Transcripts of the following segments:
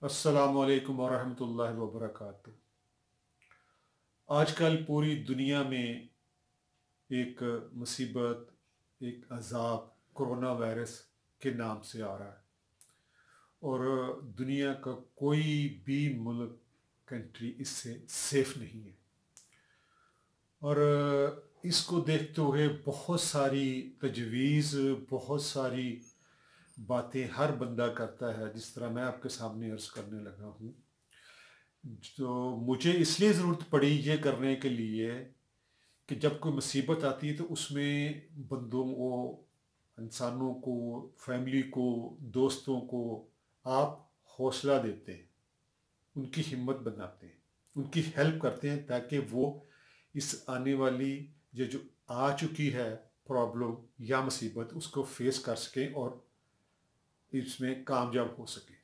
अस्सलामुअलैकुम वरहमतुल्लाहि वबरकातुहू। आजकल पूरी दुनिया में एक मुसीबत, एक अज़ाब कोरोना वायरस के नाम से आ रहा है और दुनिया का कोई भी मुल्क, कंट्री इससे सेफ नहीं है। और इसको देखते हुए बहुत सारी तजवीज़, बहुत सारी बातें हर बंदा करता है, जिस तरह मैं आपके सामने अर्ज़ करने लगा हूँ। तो मुझे इसलिए ज़रूरत पड़ी ये करने के लिए कि जब कोई मुसीबत आती है तो उसमें बंदों को, इंसानों को, फैमिली को, दोस्तों को आप हौसला देते हैं, उनकी हिम्मत बनाते हैं, उनकी हेल्प करते हैं ताकि वो इस आने वाली ये जो आ चुकी है प्रॉब्लम या मुसीबत उसको फेस कर सकें और इसमें कामयाब हो सकें।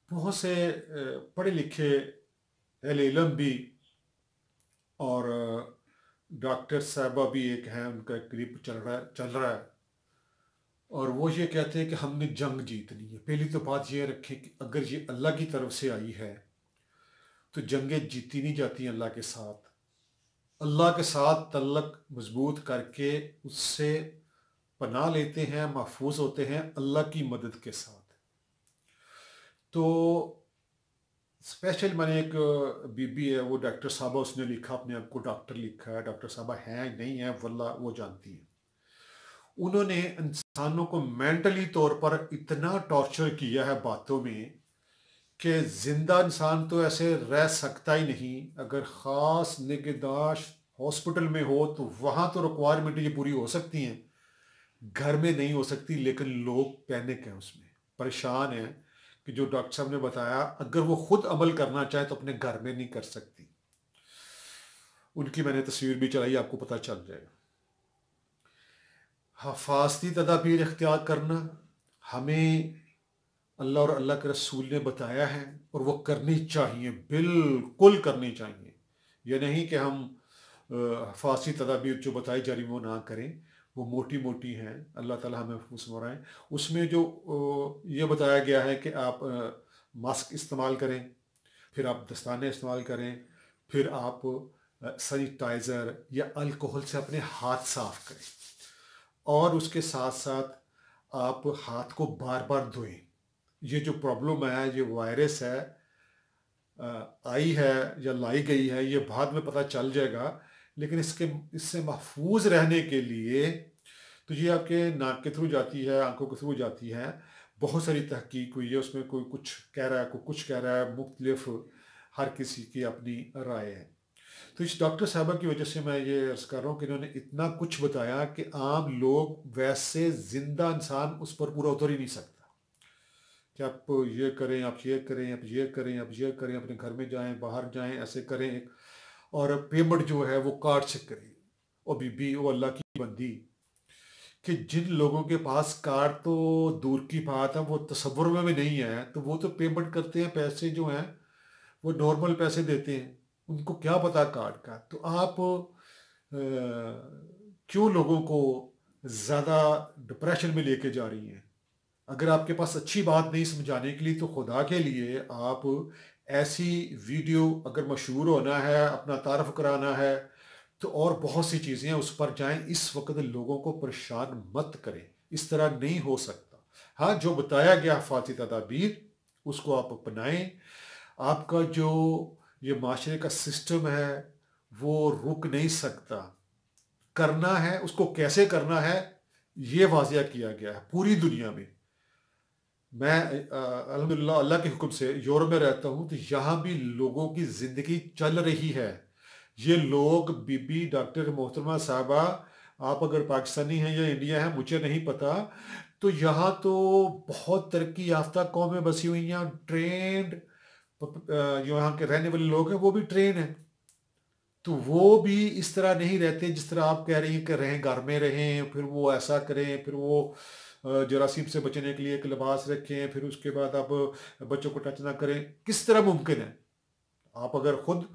बहुत से पढ़े लिखे अहले इल्म भी और डॉक्टर साहबा भी एक हैं, उनका एक क्लिप चल रहा है और वो ये कहते हैं कि हमने जंग जीतनी है। पहली तो बात ये रखें कि अगर ये अल्लाह की तरफ से आई है तो जंगें जीती नहीं जाती अल्लाह के साथ। अल्लाह के साथ तल्लक मजबूत करके उससे पनाह लेते हैं, महफूज होते हैं अल्लाह की मदद के साथ। तो स्पेशल मैंने एक बीबी है, वो डॉक्टर साहबा, उसने लिखा, अपने आप को डॉक्टर लिखा है, डॉक्टर साहबा हैं नहीं है वल्ला वो जानती है। उन्होंने इंसानों को मेंटली तौर पर इतना टॉर्चर किया है बातों में कि जिंदा इंसान तो ऐसे रह सकता ही नहीं। अगर ख़ास निगहदाश्त हॉस्पिटल में हो तो वहाँ तो रिक्वायरमेंट ये पूरी हो सकती हैं, घर में नहीं हो सकती। लेकिन लोग पैनिक हैं, उसमें परेशान हैं कि जो डॉक्टर साहब ने बताया अगर वो खुद अमल करना चाहे तो अपने घर में नहीं कर सकती। उनकी मैंने तस्वीर भी चलाई, आपको पता चल जाएगा। हफाजती तदाबीर इख्तियार करना हमें अल्लाह और अल्लाह के रसूल ने बताया है और वो करनी चाहिए, बिल्कुल करनी चाहिए। यह नहीं कि हम हफाजती तदाबीर जो बताई जा रही वो ना करें, वो मोटी मोटी हैं, अल्लाह ताला हमें महफूज फरमाए। उसमें जो ये बताया गया है कि आप मास्क इस्तेमाल करें, फिर आप दस्ताने इस्तेमाल करें, फिर आप सैनिटाइज़र या अल्कोहल से अपने हाथ साफ करें और उसके साथ साथ आप हाथ को बार बार धोएं। ये जो प्रॉब्लम है, ये वायरस है, आई है या लाई गई है, ये बाद में पता चल जाएगा। लेकिन इससे महफूज रहने के लिए तो ये आपके नाक के थ्रू जाती है, आंखों के थ्रू जाती है। बहुत सारी तहकीक हुई है, उसमें कोई कुछ कह रहा है, कोई कुछ कह रहा है, मुख्तलिफ हर किसी की अपनी राय है। तो इस डॉक्टर साहबा की वजह से मैं ये अर्ज़ कर रहा हूँ कि इन्होंने इतना कुछ बताया कि आम लोग, वैसे ज़िंदा इंसान उस पर पूरा उतर ही नहीं सकता कि आप ये करें, आप ये करें, आप ये करें, आप ये करें, अपने घर में जाएं, बाहर जाएं, ऐसे करें। और पेमेंट जो है वो कार्ड से करें। और बीबी वो अल्लाह की बंदी कि जिन लोगों के पास कार्ड तो दूर की बात है, वो तसव्वुर में भी नहीं है, तो वो तो पेमेंट करते हैं, पैसे जो हैं वो नॉर्मल पैसे देते हैं, उनको क्या पता कार्ड का। तो आप क्यों लोगों को ज़्यादा डिप्रेशन में लेके जा रही हैं? अगर आपके पास अच्छी बात नहीं समझाने के लिए तो खुदा के लिए आप ऐसी वीडियो, अगर मशहूर होना है, अपना तारफ़ कराना है, तो और बहुत सी चीज़ें हैं, उस पर जाएं। इस वक्त लोगों को परेशान मत करें, इस तरह नहीं हो सकता। हाँ, जो बताया गया हिफाजती तदाबीर उसको आप अपनाएं। आपका जो ये माशरे का सिस्टम है वो रुक नहीं सकता। करना है उसको, कैसे करना है ये वाजिया किया गया है पूरी दुनिया में। मैं अल्हम्दुलिल्लाह अल्लाह के हुक्म से यूरोप में रहता हूँ, तो यहाँ भी लोगों की ज़िंदगी चल रही है। ये लोग, बीबी डॉक्टर मोहतरमा साहबा, आप अगर पाकिस्तानी हैं या इंडिया हैं मुझे नहीं पता, तो यहाँ तो बहुत तरक्की याफ्ता कौमें बसी हुई हैं, ट्रेंड, जो यहाँ के रहने वाले लोग हैं वो भी ट्रेन हैं। तो वो भी इस तरह नहीं रहते जिस तरह आप कह रही हैं कि रहें, घर में रहें, फिर वो ऐसा करें, फिर वो जरासीम से बचने के लिए एक लिबास रखें, फिर उसके बाद आप बच्चों को टच ना करें। किस तरह मुमकिन है? आप अगर खुद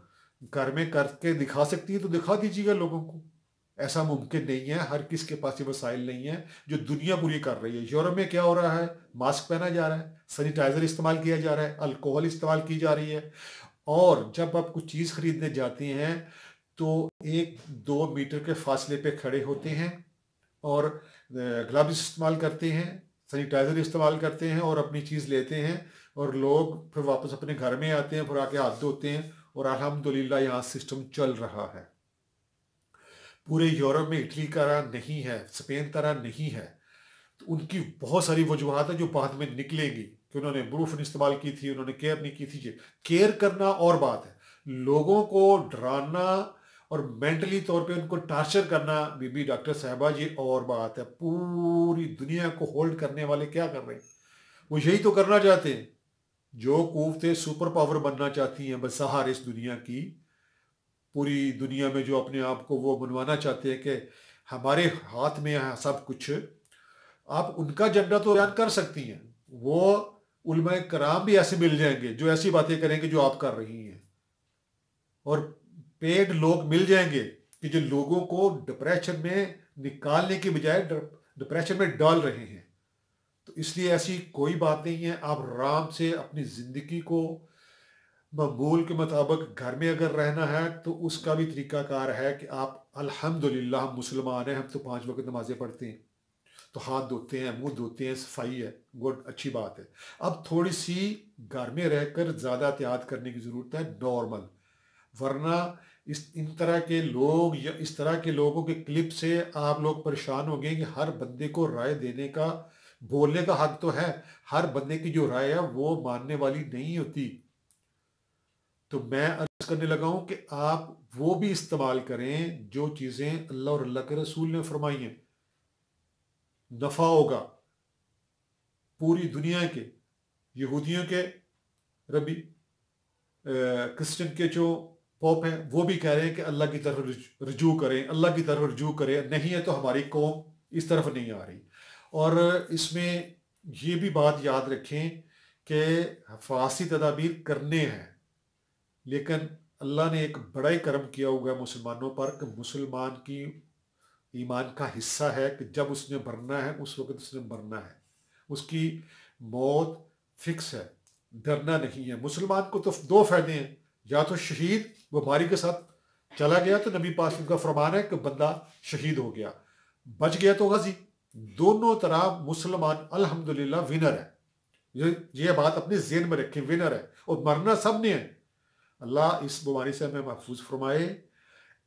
घर में करके दिखा सकती है तो दिखा दीजिएगा लोगों को। ऐसा मुमकिन नहीं है, हर किस के पास ये वसाइल नहीं है जो दुनिया पूरी कर रही है। यूरोप में क्या हो रहा है, मास्क पहना जा रहा है, सैनिटाइजर इस्तेमाल किया जा रहा है, अल्कोहल इस्तेमाल की जा रही है, और जब आप कुछ चीज़ खरीदने जाते हैं तो 1-2 मीटर के फासले पे खड़े होते हैं और ग्लव्स इस्तेमाल करते हैं, सैनिटाइजर इस्तेमाल करते हैं और अपनी चीज़ लेते हैं, और लोग फिर वापस अपने घर में आते हैं, फिर आके हाथ धोते हैं, और अल्हम्दुलिल्लाह यहाँ सिस्टम चल रहा है। पूरे यूरोप में इटली तरह नहीं है, स्पेन तरह नहीं है। तो उनकी बहुत सारी वजूहत है जो बाद में निकलेंगी कि उन्होंने ब्रूफन इस्तेमाल की थी, उन्होंने केयर नहीं की थी। केयर करना और बात है, लोगों को डराना और मेंटली तौर पे उनको टार्चर करना, बीबी डॉक्टर साहबा, ये और बात है। पूरी दुनिया को होल्ड करने वाले क्या कर रहे हैं, वो यही तो करना चाहते हैं। जो कुव्वतें सुपर पावर बनना चाहती हैं बसहार इस दुनिया की, पूरी दुनिया में जो अपने आप को वो बनवाना चाहते हैं कि हमारे हाथ में है सब कुछ, आप उनका एजेंडा तो बयान कर सकती हैं। वो उलमाए कराम भी ऐसे मिल जाएंगे जो ऐसी बातें करेंगे जो आप कर रही हैं, और पेड लोग मिल जाएंगे कि जो लोगों को डिप्रेशन में निकालने की बजाय डिप्रेशन में डाल रहे हैं। तो इसलिए ऐसी कोई बात नहीं है। आप आराम से अपनी ज़िंदगी को मामूल के मुताबिक, घर में अगर रहना है तो उसका भी तरीकाकार है कि आप अल्हम्दुलिल्लाह हम मुसलमान हैं, हम तो 5 वक्त नमाजें पढ़ते हैं, तो हाथ धोते हैं, मुंह धोते हैं, सफाई है, गुड, अच्छी बात है। अब थोड़ी सी घर में रहकर ज़्यादा एहतियात करने की ज़रूरत है, नॉर्मल। वरना इस इन तरह के लोग या इस तरह के लोगों के क्लिप से आप लोग परेशान हो गए कि हर बंदे को राय देने का, बोलने का हक तो है, हर बंदे की जो राय है वो मानने वाली नहीं होती। तो मैं अर्ज करने लगा हूं कि आप वो भी इस्तेमाल करें जो चीज़ें अल्लाह और अल्लाह के रसूल ने फरमाई हैं। नफ़ा होगा पूरी दुनिया के, यहूदियों के रबी, क्रिश्चियन के जो पोप हैं वो भी कह रहे हैं कि अल्लाह की तरफ रुजू करें, अल्लाह की तरफ रुजू करें, नहीं है तो हमारी कौम इस तरफ नहीं आ रही। और इसमें ये भी बात याद रखें कि हफासी तदाबीर करने हैं, लेकिन अल्लाह ने एक बड़ा ही करम किया हुआ है मुसलमानों पर कि मुसलमान की ईमान का हिस्सा है कि जब उसने मरना है उस वक्त उसने मरना है, उसकी मौत फिक्स है, डरना नहीं है। मुसलमान को तो दो फायदे हैं, या तो शहीद बीमारी के साथ चला गया तो नबी पाक का फरमान है कि बंदा शहीद हो गया, बच गया तो गजी। दोनों तरह मुसलमान अल्हम्दुलिल्लाह विनर है। ये बात अपने जेहन में रखें, विनर है, और मरना सब ने है। अल्लाह इस बीमारी से हमें महफूज फरमाए।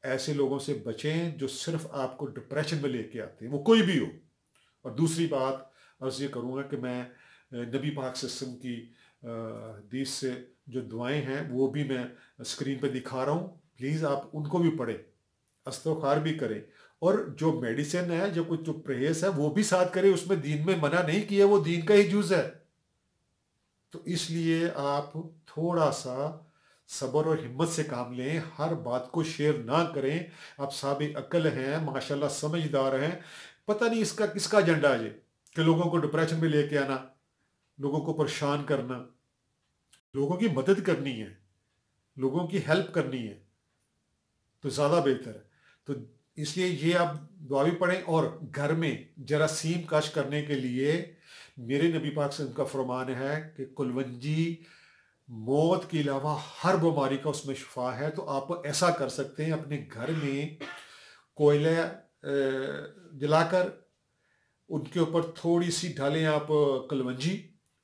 ऐसे लोगों से बचें जो सिर्फ आपको डिप्रेशन में लेके आते हैं, वो कोई भी हो। और दूसरी बात अर्ज़ ये करूँगा कि मैं नबी पाक सिस्टम की हदीस से जो दुआएं हैं वो भी मैं स्क्रीन पे दिखा रहा हूँ, प्लीज़ आप उनको भी पढ़ें, इस्तग़फ़ार भी करें, और जो मेडिसिन है, जो कुछ जो परहेज़ है वो भी साथ करें। उसमें दीन में मना नहीं किया, वो दीन का ही जुज़ है। तो इसलिए आप थोड़ा सा सब्र और हिम्मत से काम लें, हर बात को शेयर ना करें। आप साबिक अक्ल हैं, माशाल्लाह समझदार हैं, पता नहीं इसका किसका एजेंडा है ये कि लोगों को डिप्रेशन में लेके आना, लोगों को परेशान करना। लोगों की मदद करनी है, लोगों की हेल्प करनी है तो ज़्यादा बेहतर है। तो इसलिए ये आप दुआ भी पढ़ें, और घर में जरासीम कश करने के लिए मेरे नबी पाक से उनका फरमान है कि कुलवंजी मौत के अलावा हर बीमारी का उसमें शिफा है। तो आप ऐसा कर सकते हैं, अपने घर में कोयला जलाकर उनके ऊपर थोड़ी सी डालें आप कलवंजी,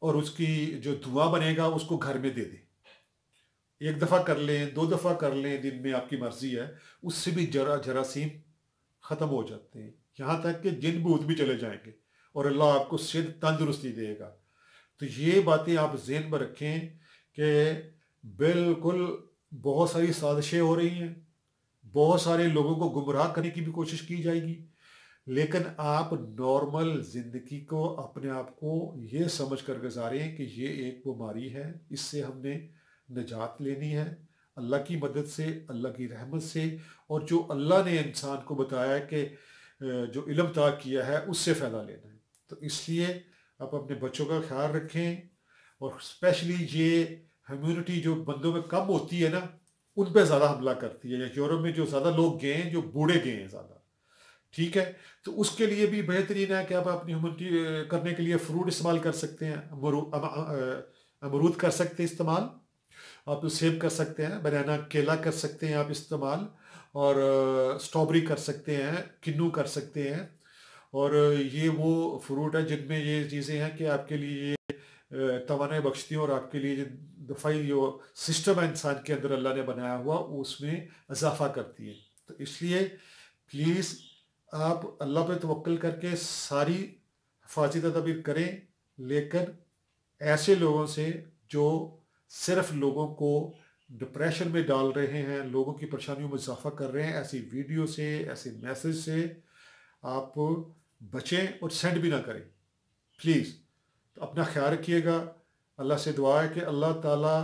और उसकी जो धुआं बनेगा उसको घर में दे दें। 1 दफ़ा कर लें, 2 दफ़ा कर लें, दिन में आपकी मर्जी है। उससे भी जरासीम ख़त्म हो जाते हैं, यहाँ तक कि जिन भूत भी चले जाएंगे, और अल्लाह आपको सेहत तंदुरुस्ती देगा। तो ये बातें आप ज़हन में रखें कि बिल्कुल बहुत सारी साजिशें हो रही हैं, बहुत सारे लोगों को गुमराह करने की भी कोशिश की जाएगी, लेकिन आप नॉर्मल ज़िंदगी को, अपने आप को ये समझ कर गुजारें कि ये एक बीमारी है, इससे हमने निजात लेनी है अल्लाह की मदद से, अल्लाह की रहमत से, और जो अल्लाह ने इंसान को बताया है कि जो इल्म अता किया है उससे फ़ायदा लेना है। तो इसलिए आप अपने बच्चों का ख्याल रखें, और स्पेशली ये ह्यूमिडिटी जो बंदों में कम होती है ना, उन पे ज़्यादा हमला करती है। या यूरोप में जो ज़्यादा लोग गए हैं, जो बूढ़े गए हैं ज़्यादा, ठीक है। तो उसके लिए भी बेहतरीन है कि आप अपनी ह्यूमिडिटी करने के लिए फ्रूट इस्तेमाल कर सकते हैं। अमरूद कर सकते हैं इस्तेमाल, आप सेब कर सकते हैं, बनाना केला कर सकते हैं आप इस्तेमाल, और स्ट्रॉबेरी कर सकते हैं, किन्नू कर सकते हैं। और ये वो फ्रूट है जिनमें ये चीज़ें हैं कि आपके लिए तवानाई बख्शती हैं, और आपके लिए जो दफाई जो सिस्टम है इंसान के अंदर अल्लाह ने बनाया हुआ उसमें इजाफा करती है। तो इसलिए प्लीज़ आप अल्लाह पे तवक्ल करके सारी हिफाजती तदाबीर करें, लेकर ऐसे लोगों से जो सिर्फ लोगों को डिप्रेशन में डाल रहे हैं, लोगों की परेशानियों में इजाफा कर रहे हैं, ऐसी वीडियो से, ऐसे मैसेज से आप बचें और सेंड भी ना करें प्लीज़। तो अपना ख्याल रखिएगा। अल्लाह से दुआ है कि अल्लाह ताला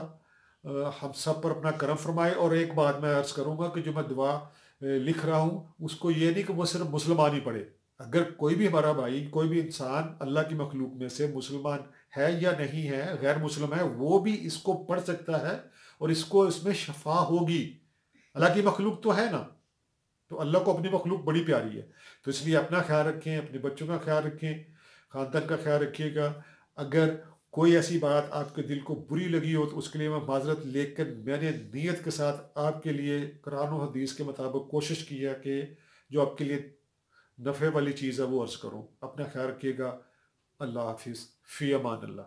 हम सब पर अपना करम फरमाए। और एक बात मैं अर्ज़ करूँगा कि जो मैं दुआ लिख रहा हूँ उसको ये नहीं कि वो सिर्फ मुसलमान ही पढ़े। अगर कोई भी हमारा भाई, कोई भी इंसान अल्लाह की मखलूक में से मुसलमान है या नहीं है, गैर मुस्लिम है, वो भी इसको पढ़ सकता है और इसको इसमें शफा होगी। अल्लाह की मखलूक तो है ना, तो अल्लाह को अपनी मखलूक बड़ी प्यारी है। तो इसलिए अपना ख्याल रखें, अपने बच्चों का ख्याल रखें, ख़ानदान का ख्याल रखिएगा। अगर कोई ऐसी बात आपके दिल को बुरी लगी हो तो उसके लिए मैं माजरत लेकर मैंने नीयत के साथ आपके लिए कुरान और हदीस के मुताबिक कोशिश की है कि जो आपके लिए नफ़े वाली चीज़ है वो अर्ज़ करूँ। अपना ख्याल रखिएगा। अल्लाह हाफिज़। फ़ी अमान अल्लाह।